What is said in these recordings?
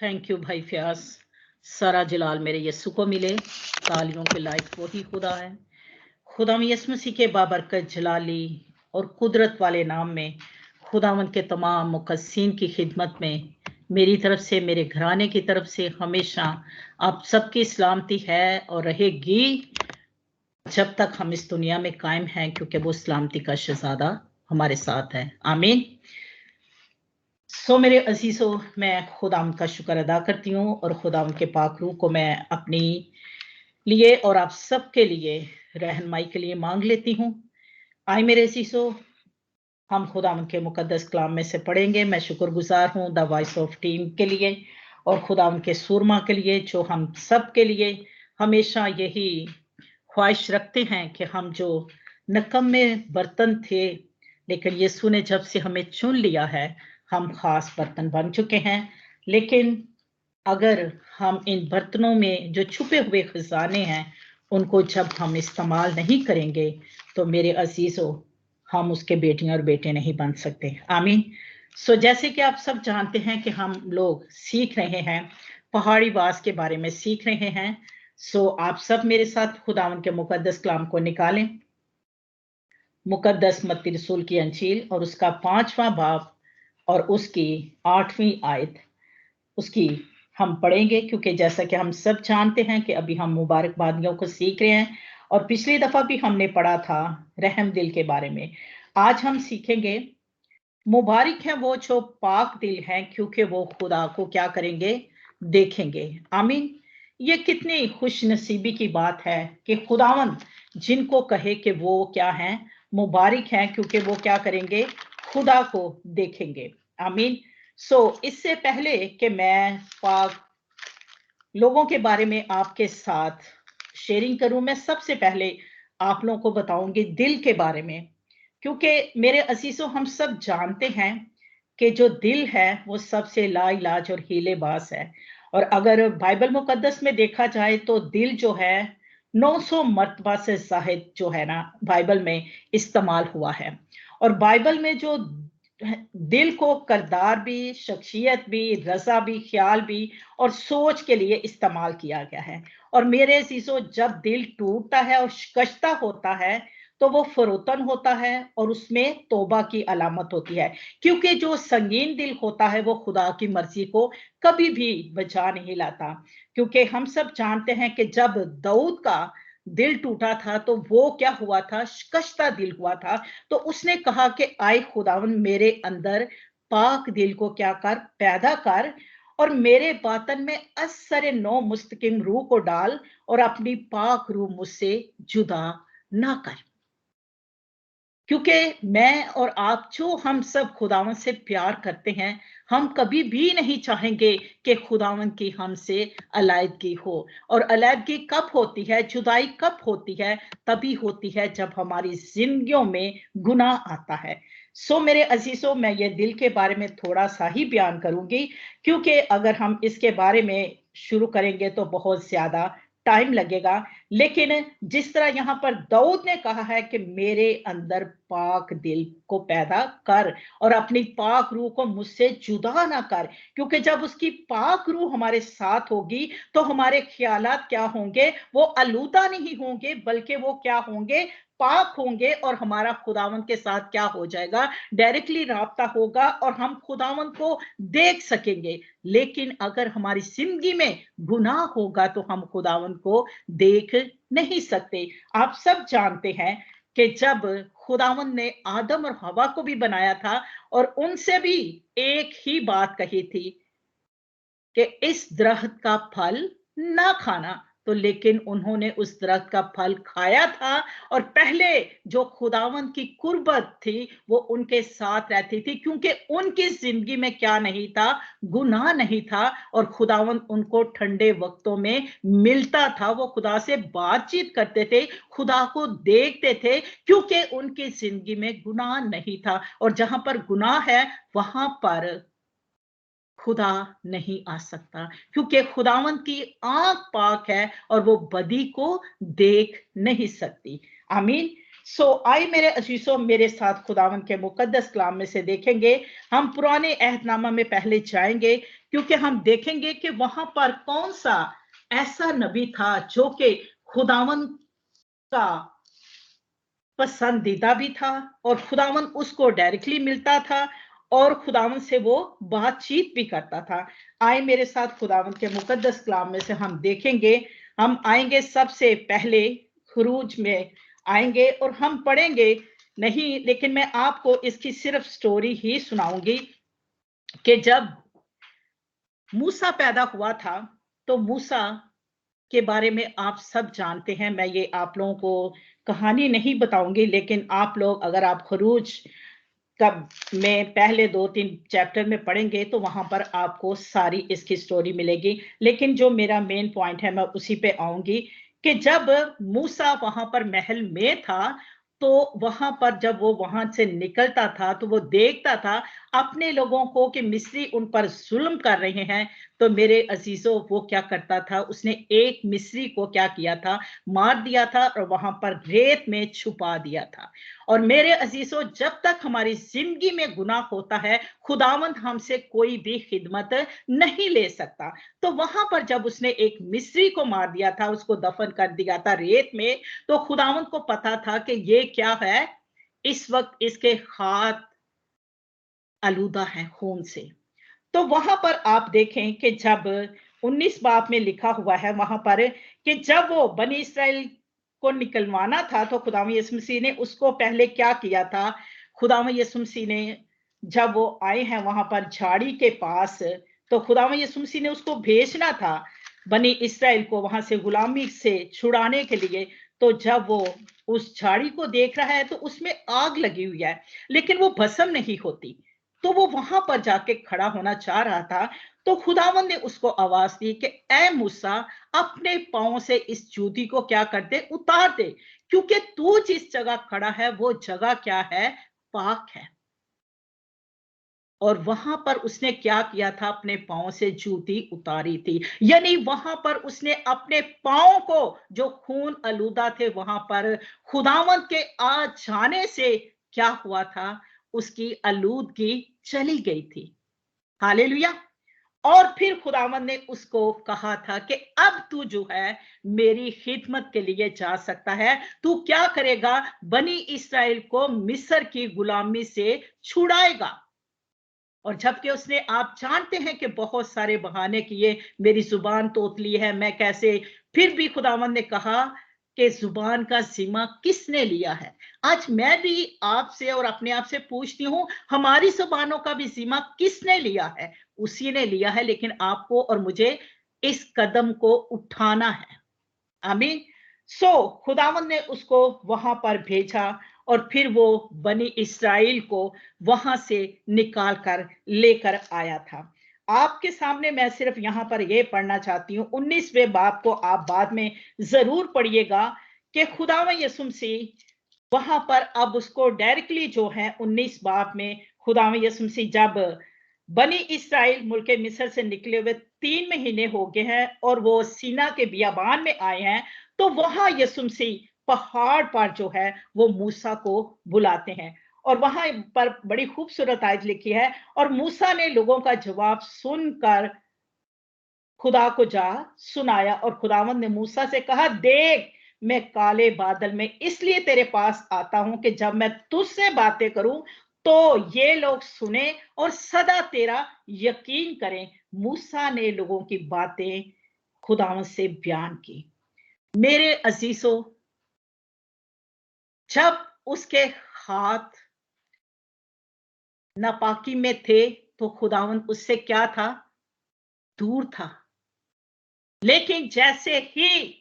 Thank you भाई फयाज। सारा जलाल मेरे यस्सु को मिले। तालियों के लायक वही खुदा है। खुदा यीशु मसीह के बाबरकत जलाली और कुदरत वाले नाम में खुदावंद के तमाम मुकद्दसीन की खिदमत में मेरी तरफ से, मेरे घराने की तरफ से हमेशा आप सबकी सलामती है और रहेगी जब तक हम इस दुनिया में कायम हैं, क्योंकि वो सलामती का शहजादा हमारे साथ है। आमीन। मेरे अजीजों, मैं खुदाम का शुक्र अदा करती हूँ और खुदाम के पाक रूह को मैं अपनी लिए और आप सबके लिए रहनुमाई के लिए मांग लेती हूँ। आए मेरे अजीजों, हम खुदाम के मुकद्दस कलाम में से पढ़ेंगे। मैं शुक्रगुजार हूँ द वॉइस ऑफ टीम के लिए और खुदाम के सूरमा के लिए, जो हम सब के लिए हमेशा यही ख्वाहिश रखते हैं कि हम जो नकम्मे बर्तन थे, लेकिन यीशु ने जब से हमें चुन लिया है, हम खास बर्तन बन चुके हैं। लेकिन अगर हम इन बर्तनों में जो छुपे हुए खजाने हैं, उनको जब हम इस्तेमाल नहीं करेंगे, तो मेरे अजीजों, हम उसके बेटियां और बेटे नहीं बन सकते। आमीन। जैसे कि आप सब जानते हैं कि हम लोग सीख रहे हैं, पहाड़ी वास के बारे में सीख रहे हैं। आप सब मेरे साथ खुदावन के मुकद्दस कलाम को निकालें। मुकद्दस मत्ती रसूल की अंजील और उसका 5वां बाब और उसकी 8वीं आयत, उसकी हम पढ़ेंगे, क्योंकि जैसा कि हम सब जानते हैं कि अभी हम मुबारकबादियों को सीख रहे हैं और पिछली दफा भी हमने पढ़ा था रहम दिल के बारे में। आज हम सीखेंगे मुबारक है वो जो पाक दिल है, क्योंकि वो खुदा को क्या करेंगे, देखेंगे। आमीन। ये कितनी खुश नसीबी की बात है कि खुदावन जिनको कहे कि वो क्या है, मुबारक है, क्योंकि वो क्या करेंगे, खुदा को देखेंगे। आमीन। इससे पहले कि मैं पाक लोगों के बारे में आपके साथ शेयरिंग करूं, मैं सबसे पहले आप लोगों को बताऊंगी दिल के बारे में, क्योंकि मेरे अजीजों, हम सब जानते हैं कि जो दिल है वो सबसे लाइलाज और हीलेबाज है। और अगर बाइबल मुकद्दस में देखा जाए तो दिल जो है 900 मर्तबा से जाहिद जो है ना, बाइबल में इस्तेमाल हुआ है। और बाइबल में जो दिल को किरदार भी, शख्सियत भी, रजा भी, ख्याल भी और सोच के लिए इस्तेमाल किया गया है। और मेरे अजीजों, जब दिल टूटता है और शिकस्ता होता है, तो वो फरोतन होता है और उसमें तौबा की अलामत होती है, क्योंकि जो संगीन दिल होता है वो खुदा की मर्जी को कभी भी बचा नहीं लाता। क्योंकि हम सब जानते हैं कि जब दाऊद का दिल टूटा था तो वो क्या हुआ था, शिकस्ता दिल हुआ था। तो उसने कहा कि आए खुदावन, मेरे अंदर पाक दिल को क्या कर, पैदा कर, और मेरे बातन में असर नौ मुस्तकिम रूह को डाल और अपनी पाक रूह मुझसे जुदा ना कर। क्योंकि मैं और आप, जो हम सब खुदावन से प्यार करते हैं, हम कभी भी नहीं चाहेंगे कि खुदावन की हमसे अलैदगी हो। और अलैदगी कब होती है, जुदाई कब होती है, तभी होती है जब हमारी जिंदगियों में गुनाह आता है। मेरे अजीजों, मैं ये दिल के बारे में थोड़ा सा ही बयान करूंगी, क्योंकि अगर हम इसके बारे में शुरू करेंगे तो बहुत ज्यादा टाइम लगेगा। लेकिन जिस तरह यहाँ पर दाऊद ने कहा है कि मेरे अंदर पाक दिल को पैदा कर और अपनी पाक रूह को मुझसे जुदा ना कर, क्योंकि जब उसकी पाक रूह हमारे साथ होगी तो हमारे ख्यालात क्या होंगे, वो आलूदा नहीं होंगे, बल्कि वो क्या होंगे, पाक होंगे। और हमारा खुदावंत के साथ क्या हो जाएगा, डायरेक्टली राब्ता होगा और हम खुदावंत को देख सकेंगे। लेकिन अगर हमारी जिंदगी में गुनाह होगा तो हम खुदावंत को देख नहीं सकते। आप सब जानते हैं कि जब खुदावंत ने आदम और हवा को भी बनाया था और उनसे भी एक ही बात कही थी कि इस दरख्त का फल ना खाना, तो लेकिन उन्होंने उस दरख्त का फल खाया था। और पहले जो खुदावंत की कुर्बत थी वो उनके साथ रहती थी, क्योंकि उनकी जिंदगी में क्या नहीं था, गुनाह नहीं था। और खुदावंत उनको ठंडे वक्तों में मिलता था, वो खुदा से बातचीत करते थे, खुदा को देखते थे, क्योंकि उनकी जिंदगी में गुनाह नहीं था। और जहां पर गुनाह है वहां पर खुदा नहीं आ सकता, क्योंकि खुदावंत की आंख पाक है और वो बदी को देख नहीं सकती। आमीन। सो आइए मेरे अजीजों, मेरे साथ खुदावन के मुकद्दस कलाम में से देखेंगे। हम पुराने अहदनामा में पहले जाएंगे, क्योंकि हम देखेंगे कि वहां पर कौन सा ऐसा नबी था जो कि खुदावन का पसंदीदा भी था, और खुदावन उसको डायरेक्टली मिलता था, और खुदावन से वो बातचीत भी करता था। आए मेरे साथ खुदावन के मुकद्दस कलाम में से हम देखेंगे। हम आएंगे सबसे पहले खरूज में आएंगे, और हम पढ़ेंगे नहीं, लेकिन मैं आपको इसकी सिर्फ स्टोरी ही सुनाऊंगी कि जब मूसा पैदा हुआ था, तो मूसा के बारे में आप सब जानते हैं। मैं ये आप लोगों को कहानी नहीं बताऊंगी, लेकिन आप लोग अगर आप खरूज कब में पहले 2-3 चैप्टर में पढ़ेंगे तो वहां पर आपको सारी इसकी स्टोरी मिलेगी। लेकिन जो मेरा मेन पॉइंट है मैं उसी पे आऊंगी कि जब मूसा वहां पर महल में था, तो वहां पर जब वो वहां से निकलता था तो वो देखता था अपने लोगों को कि मिस्री उन पर जुल्म कर रहे हैं। तो मेरे अजीजों, वो क्या करता था, उसने एक मिस्री को क्या किया था, मार दिया था और वहां पर रेत में छुपा दिया था। और मेरे अजीजों, जब तक हमारी जिंदगी में गुनाह होता है, खुदावंद हमसे कोई भी खिदमत नहीं ले सकता। तो वहां पर जब उसने एक मिस्री को मार दिया था, उसको दफन कर दिया था रेत में, तो खुदावंद को पता था कि ये क्या है, इस वक्त इसके हाथ आलूदा है खून से। तो वहां पर आप देखें कि जब 19 बाब में लिखा हुआ है वहां पर कि जब वो बनी इस्राएल को निकलवाना था, तो खुदावंद यीशु मसीह ने उसको पहले क्या किया था। खुदावंद यीशु मसीह ने जब वो आए हैं वहां पर झाड़ी के पास, तो खुदावंद यीशु मसीह ने उसको भेजना था बनी इस्राएल को वहां से गुलामी से छुड़ाने के लिए। तो जब वो उस झाड़ी को देख रहा है तो उसमें आग लगी हुई है, लेकिन वो भस्म नहीं होती। तो वो वहां पर जाके खड़ा होना चाह रहा था। तो खुदावन ने उसको आवाज दी कि ए मूसा, अपने पांव से इस जूती को क्या कर दे, उतार दे, क्योंकि तू जिस जगह खड़ा है वो जगह क्या है, पाक है। और वहां पर उसने क्या किया था, अपने पांव से जूती उतारी थी, यानी वहां पर उसने अपने पांव को जो खून आलूदा थे वहां पर खुदावंत के आ जाने से क्या हुआ था, उसकी आलूदगी चली गई थी। हालेलुया। और फिर खुदावंद ने उसको कहा था कि अब तू जो है मेरी खिदमत के लिए जा सकता है। तू क्या करेगा, बनी इस्राएल को मिस्र की गुलामी से छुड़ाएगा। और जबकि उसने, आप जानते हैं कि बहुत सारे बहाने किए, मेरी जुबान तोतली है, मैं कैसे, फिर भी खुदावंद ने कहा कि जुबान का जिम्मा किसने लिया है। आज मैं भी आपसे और अपने आप से पूछती हूं, हमारी जुबानों का भी जिम्मा किसने लिया है, उसी ने लिया है। लेकिन आपको और मुझे इस कदम को उठाना है। आमीन। खुदावंद ने उसको वहां पर भेजा, और फिर वो बनी इस्राएल को वहां से निकाल कर लेकर आया था। आपके सामने मैं सिर्फ यहां पर यह पढ़ना चाहती हूं, 19वें बाब को आप बाद में जरूर पढ़िएगा कि खुदावंद यीशु मसीह वहां पर अब उसको डायरेक्टली जो है 19 बाब में खुदावंद यीशु मसीह जब बनी इस्राएल मुल्क मिस्र से निकले हुए 3 महीने हो गए हैं और वो सीना के बियाबान में आए हैं, तो वहां यीशु मसीह पहाड़ पर जो है वो मूसा को बुलाते हैं। और वहां पर बड़ी खूबसूरत आयत लिखी है, और मूसा ने लोगों का जवाब सुनकर खुदा को जा सुनाया। और खुदावंद ने मूसा से कहा, देख, मैं काले बादल में इसलिए तेरे पास आता हूं कि जब मैं तुझसे बातें करूं तो ये लोग सुने और सदा तेरा यकीन करें। मूसा ने लोगों की बातें खुदावंद से बयान की। मेरे अजीजों, जब उसके हाथ नापाकी में थे तो खुदावंद उससे क्या था, दूर था। लेकिन जैसे ही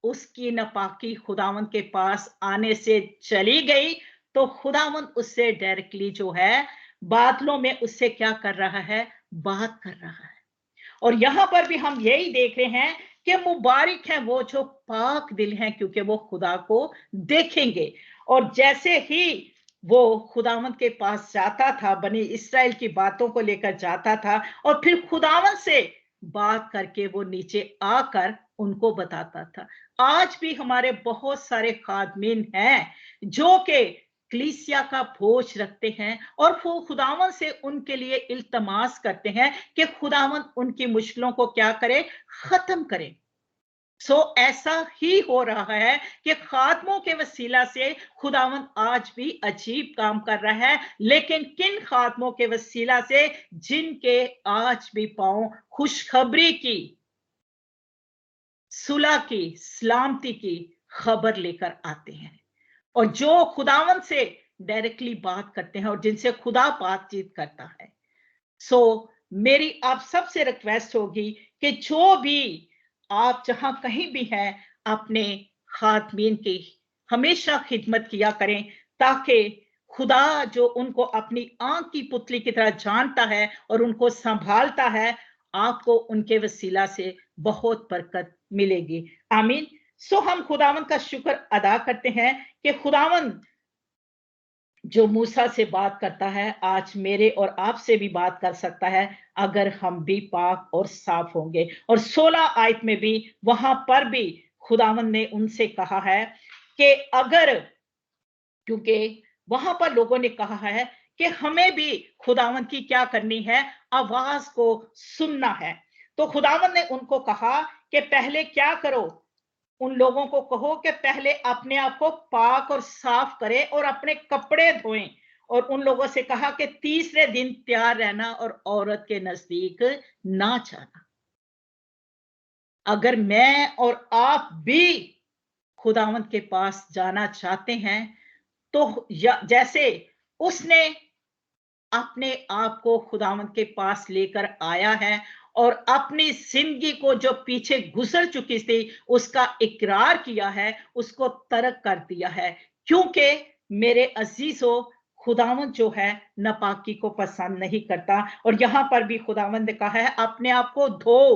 उसकी नापाकी खुदावंद के पास आने से चली गई, तो खुदावंद उससे डायरेक्टली जो है बादलों में उससे क्या कर रहा है, बात कर रहा है। और यहां पर भी हम यही देख रहे हैं कि मुबारक है वो जो पाक दिल हैं, क्योंकि वो खुदा को देखेंगे। और जैसे ही वो खुदावंद के पास जाता था, बनी इस्राएल की बातों को लेकर जाता था, और फिर खुदावंद से बात करके वो नीचे आकर उनको बताता था। आज भी हमारे बहुत सारे खादमीन हैं जो कि कलीसिया का बोझ रखते हैं और वो खुदावन से उनके लिए इल्तमास करते हैं कि खुदावन उनकी मुश्किलों को क्या करे, खत्म करे। ऐसा ही हो रहा है कि खात्मों के वसीला से खुदावन आज भी अजीब काम कर रहा है, लेकिन किन खात्मों के वसीला से, जिनके आज भी पांव खुशखबरी की, सुलह की, सलामती की खबर लेकर आते हैं और जो खुदावन से डायरेक्टली बात करते हैं और जिनसे खुदा बातचीत करता है। मेरी आप सबसे रिक्वेस्ट होगी कि जो भी आप जहां कहीं भी हैं, अपने खातमीन की हमेशा खिदमत किया करें, ताकि खुदा जो उनको अपनी आंख की पुतली की तरह जानता है और उनको संभालता है, आपको उनके वसीला से बहुत बरकत मिलेगी। आमीन। हम खुदावन का शुक्र अदा करते हैं कि खुदावन जो मूसा से बात करता है, आज मेरे और आपसे भी बात कर सकता है, अगर हम भी पाक और साफ होंगे। और 16 आयत में भी, वहां पर भी खुदावन ने उनसे कहा है कि अगर, क्योंकि वहां पर लोगों ने कहा है कि हमें भी खुदावन की क्या करनी है, आवाज को सुनना है। तो खुदावन ने उनको कहा कि पहले क्या करो, उन लोगों को कहो कि पहले अपने आप को पाक और साफ करें और अपने कपड़े धोएं। और उन लोगों से कहा कि तीसरे दिन तैयार रहना और औरत के नजदीक ना जाना। अगर मैं और आप भी खुदावंत के पास जाना चाहते हैं, तो जैसे उसने अपने आप को खुदावंत के पास लेकर आया है और अपनी जिंदगी को जो पीछे गुजर चुकी थी उसका इकरार किया है, उसको तर्क कर दिया है, क्योंकि मेरे अजीजों, खुदावंत जो है नापाकी को पसंद नहीं करता। और यहां पर भी खुदावंत ने कहा है अपने आप को धो,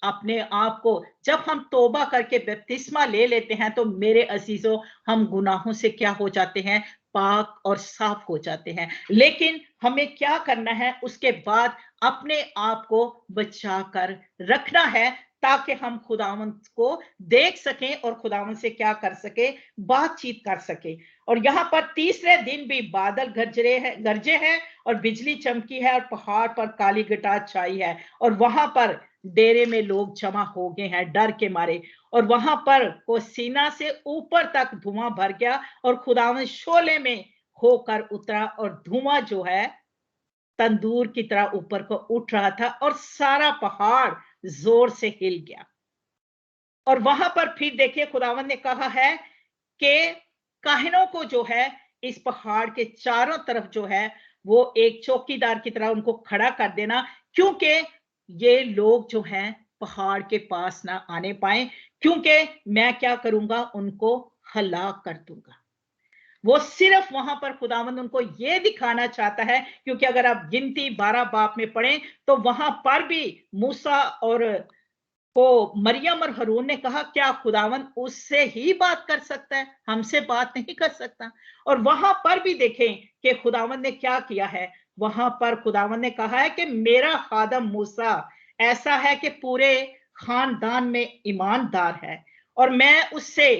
अपने आप को। जब हम तौबा करके बपतिस्मा ले लेते हैं, तो मेरे अजीजों, हम गुनाहों से क्या हो जाते हैं, पाक और साफ हो जाते हैं। लेकिन हमें क्या करना है, उसके बाद अपने आप को बचा कर रखना है, ताकि हम खुदावंत को देख सकें और खुदावंत से क्या कर सके, बातचीत कर सके। और यहां पर तीसरे दिन भी बादल गरजे हैं और बिजली चमकी है और पहाड़ पर काली घटा छाई है और वहां पर डेरे में लोग जमा हो गए हैं डर के मारे। और वहां पर को सीना से ऊपर तक धुआं भर गया और खुदावंत शोले में होकर उतरा और धुआं जो है तंदूर की तरह ऊपर को उठ रहा था और सारा पहाड़ जोर से हिल गया। और वहां पर फिर देखिए खुदावंत ने कहा है कि काहिनों को जो है इस पहाड़ के चारों तरफ जो है वो एक चौकीदार की तरह उनको खड़ा कर देना, क्योंकि ये लोग जो हैं पहाड़ के पास ना आने पाए, क्योंकि मैं क्या करूंगा, उनको हलाक कर दूंगा। वो सिर्फ वहां पर खुदावंद उनको ये दिखाना चाहता है, क्योंकि अगर आप गिनती 12 बाप में पढ़ें तो वहां पर भी मूसा और को मरियम और हरून ने कहा, क्या खुदावंद उससे ही बात कर सकता है, हमसे बात नहीं कर सकता। और वहां पर भी देखें कि खुदावंद ने क्या किया है, वहां पर खुदावंद ने कहा है कि मेरा खादम मूसा ऐसा है कि पूरे खानदान में ईमानदार है और मैं उससे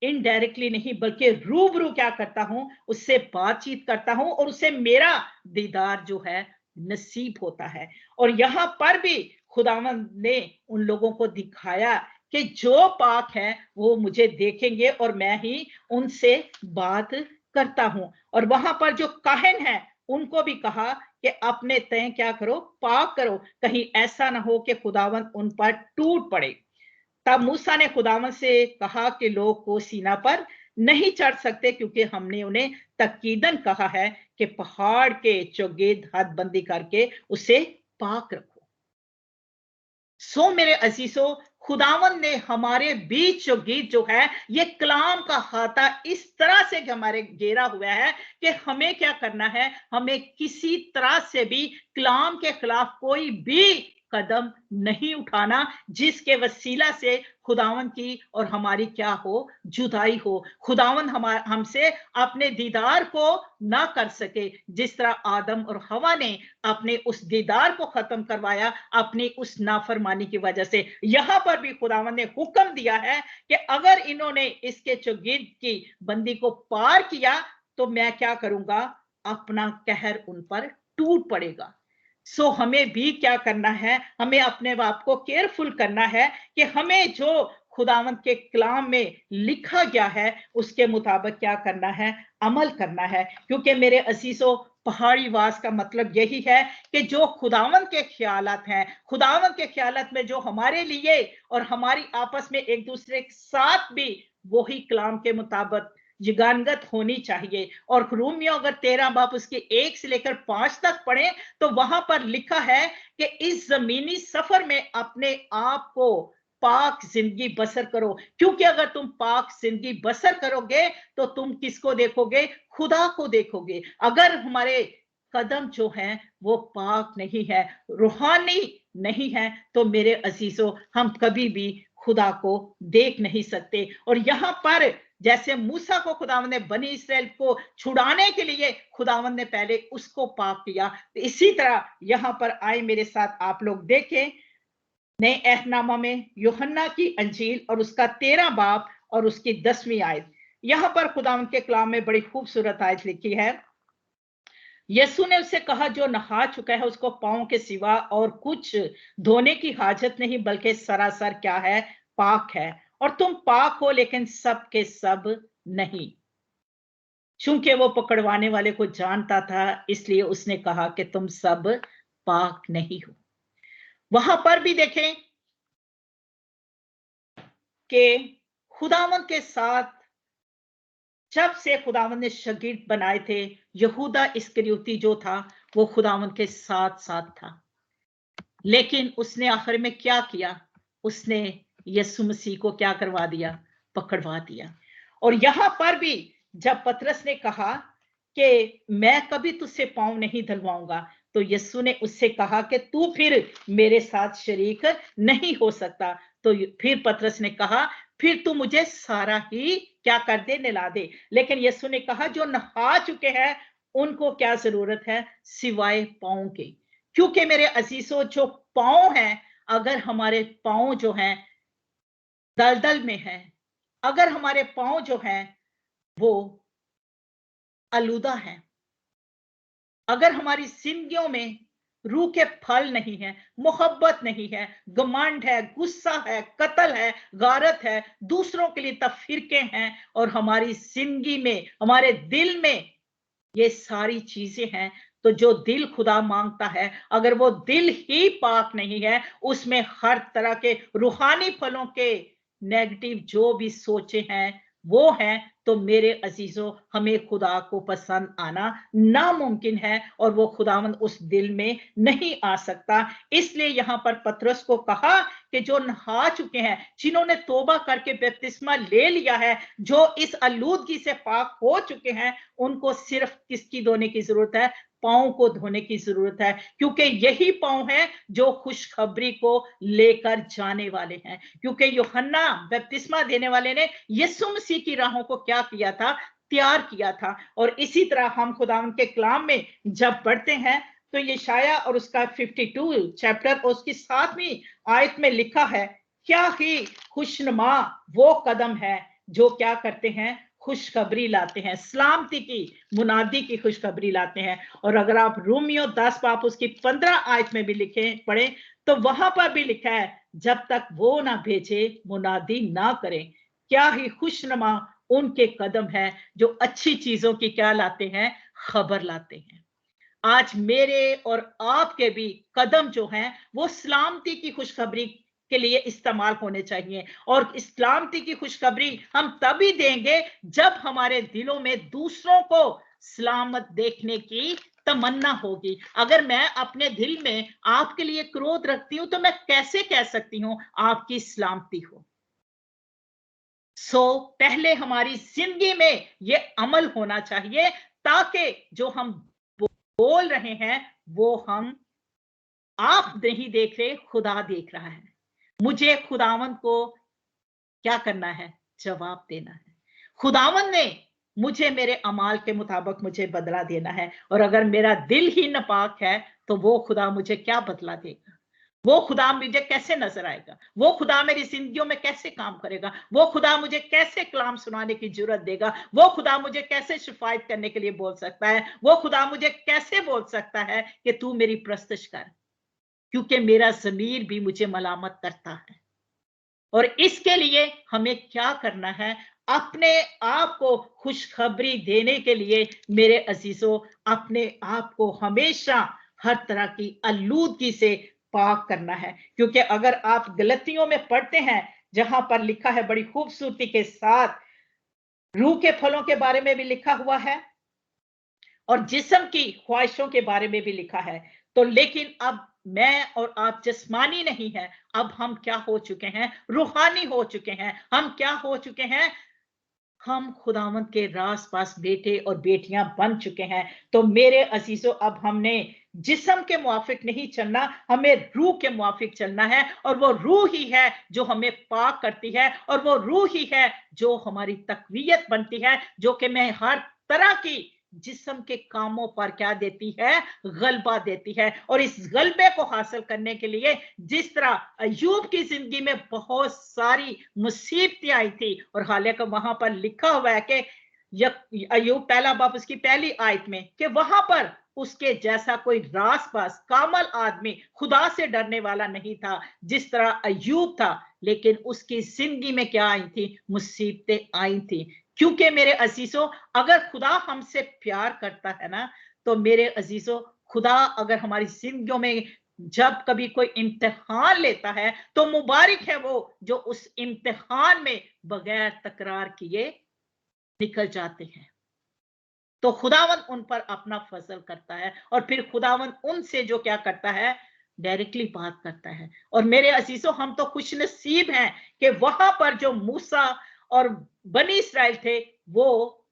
इनडायरेक्टली नहीं बल्कि रूबरू क्या करता हूं, उससे बातचीत करता हूं और उससे मेरा दीदार जो है नसीब होता है। और यहां पर भी खुदावंद ने उन लोगों को दिखाया कि जो पाक है वो मुझे देखेंगे और मैं ही उनसे बात करता हूं। और वहां पर जो काहिन है उनको भी कहा कि अपने तय क्या करो, पाक करो, कहीं ऐसा ना हो कि खुदावंद उन पर टूट पड़े। तब मूसा ने खुदावंद से कहा कि लोग को सीना पर नहीं चढ़ सकते, क्योंकि हमने उन्हें तकीदन कहा है कि पहाड़ के चौगिर्द हदबंदी करके उसे पाक रखो। मेरे अजीजों, खुदावंद ने हमारे बीच जो गीत जो है, ये कलाम का हाथा इस तरह से हमारे घेरा हुआ है कि हमें क्या करना है, हमें किसी तरह से भी कलाम के खिलाफ कोई भी कदम नहीं उठाना जिसके वसीला से खुदावन की और हमारी क्या हो, जुदाई हो। खुदावन हमसे अपने दीदार को ना कर सके, जिस तरह आदम और हवा ने अपने उस दीदार को खत्म करवाया अपनी उस नाफरमानी की वजह से। यहां पर भी खुदावन ने हुक्म दिया है कि अगर इन्होंने इसके चौगिर्द की बंदी को पार किया तो मैं क्या करूंगा, अपना कहर उन पर टूट पड़ेगा। सो हमें भी क्या करना है, हमें अपने आप को केयरफुल करना है कि हमें जो खुदावंत के कलाम में लिखा गया है उसके मुताबिक क्या करना है, अमल करना है। क्योंकि मेरे अजीजों, पहाड़ी वास का मतलब यही है कि जो खुदावंत के ख्यालात हैं, खुदावंत के ख्यालात में जो हमारे लिए और हमारी आपस में एक दूसरे के साथ भी वही कलाम के मुताबिक युगानगत होनी चाहिए। और रोमियो अगर 13 बाब उसके 1 से लेकर 5 तक पढ़े तो वहां पर लिखा है कि इस जमीनी सफर में अपने आप को पाक जिंदगी बसर करो, क्योंकि अगर तुम पाक जिंदगी बसर करोगे तो तुम किसको देखोगे, खुदा को देखोगे। अगर हमारे कदम जो हैं वो पाक नहीं है, रूहानी नहीं है, तो मेरे अजीजों हम कभी भी खुदा को देख नहीं सकते। और यहां पर जैसे मूसा को खुदावंद ने बनी इस्राएल को छुड़ाने के लिए खुदावंद ने पहले उसको पाक किया, तो इसी तरह यहां पर आए मेरे साथ आप लोग देखें नए अहदनामा में यूहन्ना की अंजील और उसका 13 बाब और उसकी 10वीं आयत। यहां पर खुदावंद के कलाम में बड़ी खूबसूरत आयत लिखी है। यीशु ने उससे कहा, जो नहा चुका है उसको पांव के सिवा और कुछ धोने की हाजत नहीं, बल्कि सरासर क्या है, पाक है। और तुम पाक हो लेकिन सब के सब नहीं। चूंकि वो पकड़वाने वाले को जानता था, इसलिए उसने कहा कि तुम सब पाक नहीं हो। वहां पर भी देखें कि खुदावंद के साथ जब से खुदावंद ने शागिर्द बनाए थे, यहूदा इस्करियोती जो था वो खुदावंद के साथ साथ था, लेकिन उसने आखिर में क्या किया, उसने यीशु मसीह को क्या करवा दिया, पकड़वा दिया। और यहां पर भी जब पतरस ने कहा कि मैं कभी तुझसे पांव नहीं धलवाऊंगा, तो यीशु ने उससे कहा कि तू फिर मेरे साथ शरीक नहीं हो सकता। तो फिर पतरस ने कहा, फिर तू मुझे सारा ही क्या कर दे, नहला दे। लेकिन यीशु ने कहा, जो नहा चुके हैं उनको क्या जरूरत है, सिवाय पांव के। क्योंकि मेरे अजीजों, जो पांव हैं, अगर हमारे पांव जो हैं दलदल में हैं, अगर हमारे पांव जो हैं वो आलूदा हैं, अगर हमारी जिंदगियों में रूह के फल नहीं है, मोहब्बत नहीं है, घमंड है, गुस्सा है, कत्ल है, गारत है, दूसरों के लिए तफरीके हैं, और हमारी जिंदगी में, हमारे दिल में ये सारी चीजें हैं, तो जो दिल खुदा मांगता है, अगर वो दिल ही पाक नहीं है, उसमें हर तरह के रूहानी फलों के नेगेटिव जो भी सोचे हैं वो हैं, तो मेरे अजीजों हमें खुदा को पसंद आना नामुमकिन है, और वो खुदावंद उस दिल में नहीं आ सकता। इसलिए यहां पर पतरस को कहा कि जो नहा चुके हैं, जिन्होंने तौबा करके बपतिस्मा ले लिया है, जो इस आलूदगी से पाक हो चुके हैं, उनको सिर्फ किसकी धोने की जरूरत है, पांव को धोने की जरूरत है। क्योंकि यही पांव है जो खुशखबरी को लेकर जाने वाले हैं। क्योंकि यूहन्ना बपतिस्मा देने वाले ने यीशु मसीह की राहों को क्या किया था, तैयार किया था। और इसी तरह हम खुदावंद के कलाम में जब पढ़ते हैं तो यशाया और उसका 52 चैप्टर और उसकी 7वीं आयत में लिखा है, क्या ही खुशनुमा वो कदम है जो क्या करते हैं, खुशखबरी लाते हैं, सलामती की मुनादी की खुशखबरी लाते हैं। और अगर आप रोमियो 10 बाब उसकी 15 आयत में भी लिखे पढ़े तो वहां पर भी लिखा है, जब तक वो ना भेजे मुनादी ना करें, क्या ही खुशनुमा उनके कदम है जो अच्छी चीजों की क्या लाते हैं, खबर लाते हैं। आज मेरे और आपके भी कदम जो हैं वो सलामती की खुशखबरी के लिए इस्तेमाल होने चाहिए। और सलामती की खुशखबरी हम तभी देंगे जब हमारे दिलों में दूसरों को सलामत देखने की तमन्ना होगी। अगर मैं अपने दिल में आपके लिए क्रोध रखती हूं तो मैं कैसे कह सकती हूं आपकी सलामती हो। पहले हमारी जिंदगी में ये अमल होना चाहिए, ताकि जो हम बोल रहे हैं वो हम आप नहीं देख रहे, खुदा देख रहा है। मुझे खुदावंद को क्या करना है? जवाब देना है। खुदावंद ने मुझे मेरे अमाल के मुताबिक मुझे बदला देना है, और अगर मेरा दिल ही नापाक है तो वो खुदा मुझे क्या बदला देगा? वो खुदा मुझे कैसे नजर आएगा? वो खुदा मेरी जिंदगियों में कैसे काम करेगा? वो खुदा मुझे कैसे कलाम सुनाने की जरूरत देगा? वो खुदा मुझे कैसे शिफायत करने के लिए बोल सकता है? वो खुदा मुझे कैसे बोल सकता है कि तू मेरी प्रस्तुत कर? क्योंकि मेरा ज़मीर भी मुझे मलामत करता है। और इसके लिए हमें क्या करना है? अपने आप को खुशखबरी देने के लिए मेरे अजीजों, अपने आप को हमेशा हर तरह की आलूदगी से पाक करना है। क्योंकि अगर आप गलतियों में पढ़ते हैं, जहां पर लिखा है बड़ी खूबसूरती के साथ, रूह के फलों के बारे में भी लिखा हुआ है और जिस्म की ख्वाहिशों के बारे में भी लिखा है। तो लेकिन अब मैं और आप जिस्मानी नहीं है, अब हम क्या हो चुके हैं? रूहानी हो चुके हैं। हम क्या हो चुके हैं? हम खुदावंद के रास पास बेटे और बेटियां बन चुके हैं। तो मेरे अजीजों, अब हमने जिस्म के मुआफिक नहीं चलना, हमें रूह के मुआफिक चलना है। और वो रूह ही है जो हमें पाक करती है, और वो रूह ही है जो हमारी तकवीयत बनती है, जो कि मैं हर तरह की जिस्म के कामों पर क्या देती है? गलबा देती है। और इस गलबे को हासिल करने के लिए जिस तरह अय्यूब की जिंदगी में बहुत सारी मुसीबतें आई थी, और हालांकि वहां पर लिखा हुआ है कि अय्यूब पहला बाब उसकी पहली आयत में कि वहां पर उसके जैसा कोई रास पास कामल आदमी, खुदा से डरने वाला नहीं था जिस तरह अय्यूब था। लेकिन उसकी जिंदगी में क्या आई थी? मुसीबतें आई थी। क्योंकि मेरे अजीजों, अगर खुदा हमसे प्यार करता है ना, तो मेरे अजीजों, खुदा अगर हमारी जिंदगियों में जब कभी कोई इम्तिहान लेता है, तो मुबारक है वो जो उस इम्तिहान में बगैर तकरार किए निकल जाते हैं। तो खुदावंद उन पर अपना फजल करता है, और फिर खुदावंद उनसे जो क्या करता है? डायरेक्टली बात करता है। और मेरे अजीजों, हम तो खुश नसीब हैं कि वहां पर जो मूसा और बनी इस्राइल थे, वो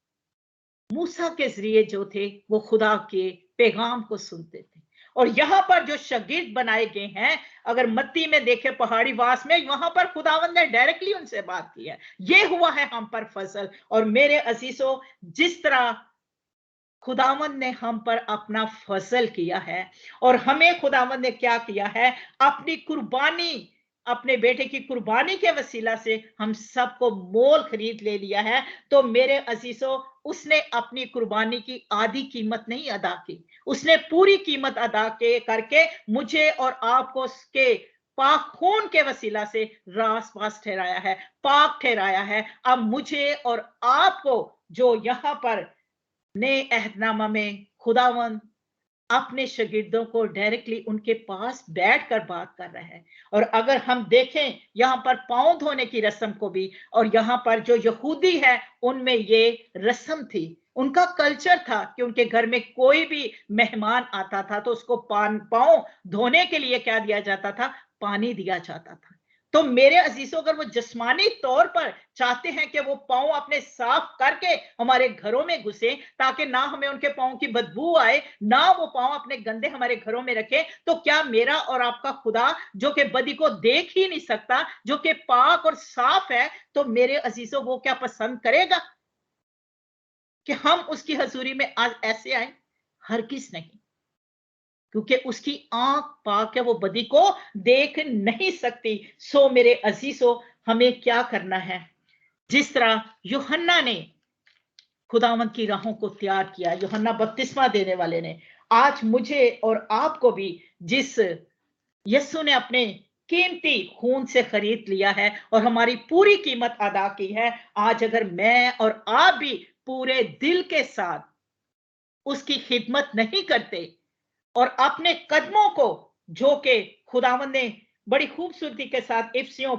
मूसा के जरिए जो थे वो खुदा के पैगाम को सुनते थे। और यहां पर जो शागिर्द बनाए गए हैं, अगर मत्ती में देखे पहाड़ी वास में, वहां पर खुदावंद ने डायरेक्टली उनसे बात की है। ये हुआ है हम पर फजल। और मेरे अजीजों, जिस तरह खुदावंद ने हम पर अपना फजल किया है, और हमें खुदावंद ने क्या किया है? अपनी कुर्बानी, अपने बेटे की कुर्बानी के वसीला से हम सबको मोल खरीद ले लिया है। तो मेरे अजीजों, उसने अपनी कुर्बानी की आधी कीमत नहीं अदा की, उसने पूरी कीमत अदा के करके मुझे और आपको उसके पाक खून के वसीला से रास पास ठहराया है, पाक ठहराया है। अब मुझे और आपको जो यहां पर नए अहदनामा में खुदावंद अपने शागिर्दों को डायरेक्टली उनके पास बैठकर बात कर रहा है। और अगर हम देखें यहाँ पर पांव धोने की रस्म को भी, और यहाँ पर जो यहूदी है उनमें ये रस्म थी, उनका कल्चर था कि उनके घर में कोई भी मेहमान आता था तो उसको पांव धोने के लिए क्या दिया जाता था? पानी दिया जाता था। तो मेरे अजीजों, अगर वो जिस्मानी तौर पर चाहते हैं कि वो पांव अपने साफ करके हमारे घरों में घुसे, ताकि ना हमें उनके पांव की बदबू आए, ना वो पांव अपने गंदे हमारे घरों में रखे, तो क्या मेरा और आपका खुदा, जो कि बदी को देख ही नहीं सकता, जो कि पाक और साफ है, तो मेरे अजीजों वो क्या पसंद करेगा कि हम उसकी हजूरी में आज ऐसे आए? हरगिज नहीं। क्योंकि उसकी आंख पाक है, वो बदी को देख नहीं सकती। सो मेरे अजीजों, हमें क्या करना है? जिस तरह यूहन्ना ने खुदावंद की राहों को तैयार किया, यूहन्ना बपतिस्मा देने वाले ने, आज मुझे और आपको भी, जिस यीशु ने अपने कीमती खून से खरीद लिया है और हमारी पूरी कीमत अदा की है, आज अगर मैं और आप भी पूरे दिल के साथ उसकी खिदमत नहीं करते, और अपने कदमों को, जो कि खुदावंद ने बड़ी खूबसूरती के साथ इफिसियों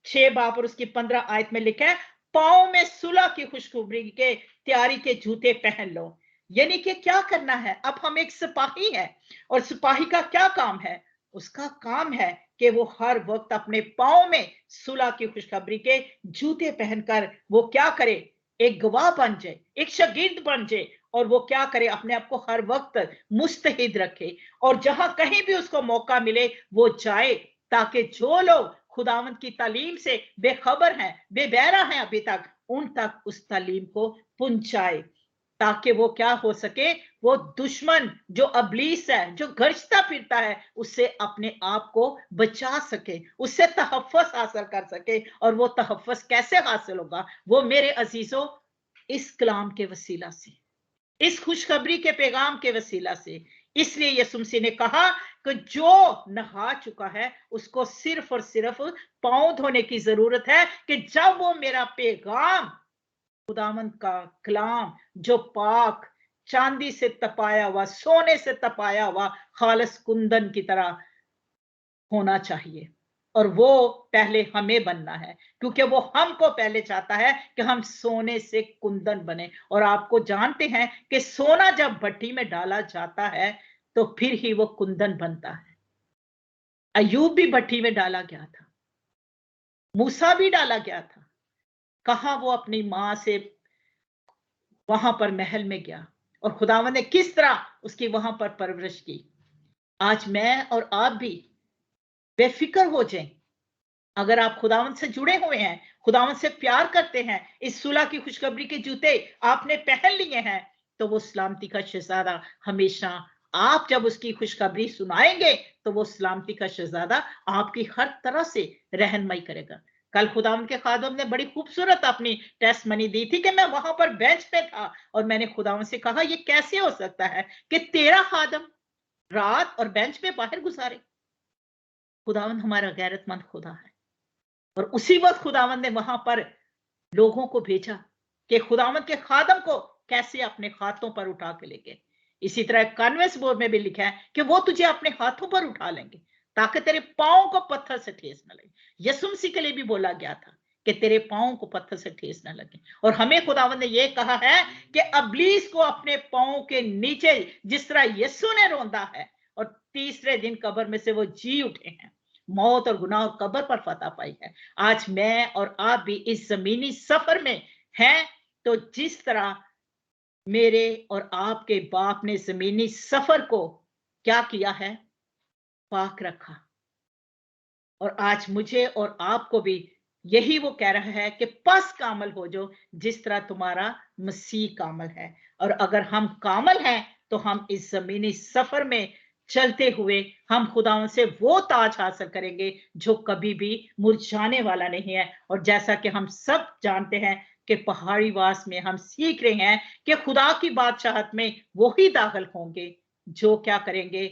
6 बाब और उसकी 15 आयत में लिखा है, पांव में सुलह की खुशखबरी के तैयारी के जूते पहन लो। यानी कि क्या करना है? अब हम एक सिपाही है, और सिपाही का क्या काम है? उसका काम है कि वो हर वक्त अपने पांव में सुलह की खुशखबरी के जूते पहनकर वो क्या करे? एक गवाह बन जाए, एक शागिर्द बन जाए, और वो क्या करे, अपने आप को हर वक्त मुस्तहिद रखे और जहां कहीं भी उसको मौका मिले वो जाए, ताकि जो लोग खुदावंद की तालीम से बेखबर हैं, बेबैरा हैं अभी तक, उन तक उस तालीम को पहुंचाए, ताकि वो क्या हो सके, वो दुश्मन जो अबलीस है, जो गरजता फिरता है, उससे अपने आप को बचा सके, उससे तहफ़्फ़ुज़ हासिल कर सके। और वो तहफ़्फ़ुज़ कैसे हासिल होगा? वो मेरे अजीजों, इस कलाम के वसीला से, इस खुशखबरी के पैगाम के वसीला से। इसलिए यीशु मसीह ने कहा कि जो नहा चुका है उसको सिर्फ और सिर्फ पांव धोने की जरूरत है, कि जब वो मेरा पैगाम, खुदावंद का कलाम जो पाक चांदी से तपाया हुआ, सोने से तपाया हुआ खालिस कुंदन की तरह होना चाहिए, और वो पहले हमें बनना है, क्योंकि वो हमको पहले चाहता है कि हम सोने से कुंदन बने। और आपको जानते हैं कि सोना जब भट्टी में डाला जाता है तो फिर ही वो कुंदन बनता है। अय्यूब भी भट्टी में डाला गया था, मूसा भी डाला गया था। कहां वो अपनी मां से वहां पर महल में गया और खुदावंद ने किस तरह उसकी वहां पर परवरिश की। आज मैं और आप भी बेफिक्र हो जाएं। अगर आप खुदावंद से जुड़े हुए हैं, खुदावंद से प्यार करते हैं, इस सुलह की खुशखबरी के जूते आपने पहन लिए हैं, तो वो सलामती का शहजादा हमेशा, आप जब उसकी खुशखबरी सुनाएंगे तो वो सलामती का शहजादा आपकी हर तरह से रहनुमाई करेगा। कल खुदावंद के खादम ने बड़ी खूबसूरत अपनी टेस्ट मनी दी थी कि मैं वहां पर बेंच पे था और मैंने खुदावंद से कहा, ये कैसे हो सकता है कि तेरा खादम रात और बेंच पे बाहर गुजारे। खुदावंद हमारा गैरतमंद खुदा है। और उसी वक्त खुदावंद ने वहां पर लोगों को भेजा कि खुदावंद के खादम को कैसे अपने हाथों पर उठा के लेके। इसी तरह कॉन्वेंस बोर्ड में भी लिखा है कि वो तुझे अपने हाथों पर उठा लेंगे ताकि तेरे पांव को पत्थर से ठेस न लगे। यीशु मसीह के लिए भी बोला गया था कि तेरे पांव को पत्थर से ठेस न लगे। और हमें खुदावंद ने यह कहा है कि अबलीस को अपने पांव के नीचे, जिस तरह यीशु ने रौंदा है और तीसरे दिन कब्र में से वो जी उठे हैं, मौत और गुनाह और कब्र पर फतह पाई है, आज मैं और आप भी इस जमीनी सफर में हैं। तो जिस तरह मेरे और आपके बाप ने जमीनी सफर को क्या किया है, पाक रखा, और आज मुझे और आपको भी यही वो कह रहा है कि बस कामल हो जो, जिस तरह तुम्हारा मसीह कामल है। और अगर हम कामल हैं तो हम इस जमीनी सफर में चलते हुए हम खुदावंद से वो ताज हासिल करेंगे जो कभी भी मुरझाने वाला नहीं है। और जैसा कि हम सब जानते हैं कि पहाड़ी वास में हम सीख रहे हैं कि खुदा की बादशाहत में वो ही दाखिल होंगे जो क्या करेंगे,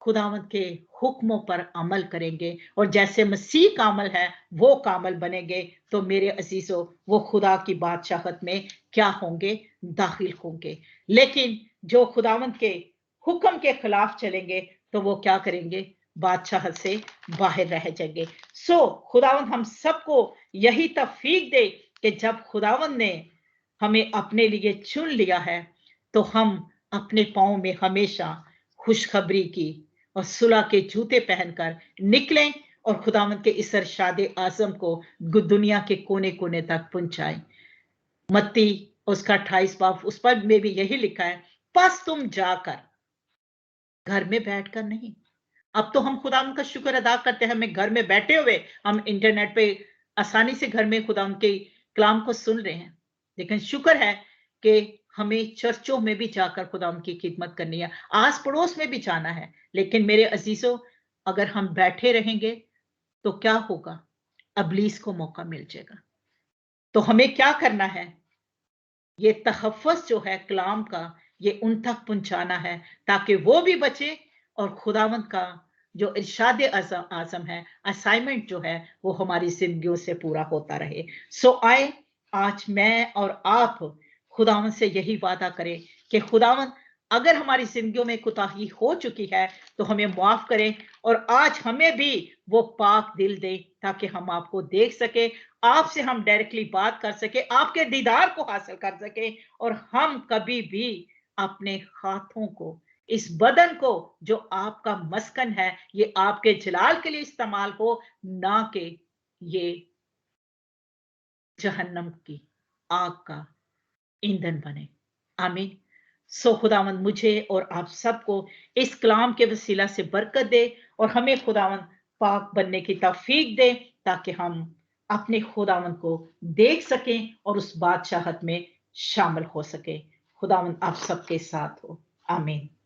खुदावंद के हुक्मों पर अमल करेंगे। और जैसे मसीह कामल है वो कामल बनेंगे, तो मेरे अजीजों वो खुदा की बादशाहत में क्या होंगे, दाखिल होंगे। लेकिन जो खुदावंद के हुक्म के खिलाफ चलेंगे तो वो क्या करेंगे, बादशाहत से बाहर रह जाएंगे। खुदावंद हम सबको यही तौफीक दे कि जब खुदावंद ने हमें अपने लिए चुन लिया है तो हम अपने पांव में हमेशा खुशखबरी की और सुलह के जूते पहनकर निकलें और खुदावंद के इस इरशाद आज़म को दुनिया के कोने कोने तक पहुंचाएं। मत्ती उसका 28 बाब उस पर में भी यही लिखा है, बस तुम जाकर, घर में बैठकर नहीं। अब तो हम खुदावंद का शुक्र अदा करते हैं, हमें घर में बैठे हुए हम इंटरनेट पे आसानी से घर में खुदावंद के कलाम को सुन रहे हैं। लेकिन शुक्र है कि हमें चर्चों में भी जाकर खुदावंद की खिदमत करनी है, आस पड़ोस में भी जाना है। लेकिन मेरे अजीजों, अगर हम बैठे रहेंगे तो क्या होगा, अबलीस को मौका मिल जाएगा। तो हमें क्या करना है, ये तहफ़्फ़ुज़ जो है कलाम का, ये उन तक पहुंचाना है ताकि वो भी बचे और खुदावंद का जो इरशाद आज़म है, असाइनमेंट जो है, वो हमारी जिंदगियों से पूरा होता रहे। आए आज मैं और आप खुदावंद से यही वादा करें कि खुदावंद अगर हमारी जिंदगियों में कोताही हो चुकी है तो हमें माफ करें और आज हमें भी वो पाक दिल दे ताकि हम आपको देख सके, आपसे हम डायरेक्टली बात कर सके, आपके दीदार को हासिल कर सके, और हम कभी भी अपने हाथों को, इस बदन को जो आपका मस्कन है, ये आपके जलाल के लिए इस्तेमाल हो, ना कि ये जहन्नम की आग का ईंधन बने। आमीन। सो खुदावंद मुझे और आप सबको इस कलाम के वसीला से बरकत दे और हमें खुदावंद पाक बनने की तौफीक दे, ताकि हम अपने खुदावंद को देख सकें और उस बादशाहत में शामिल हो सके। खुदावंद आप सबके साथ हो। आमीन।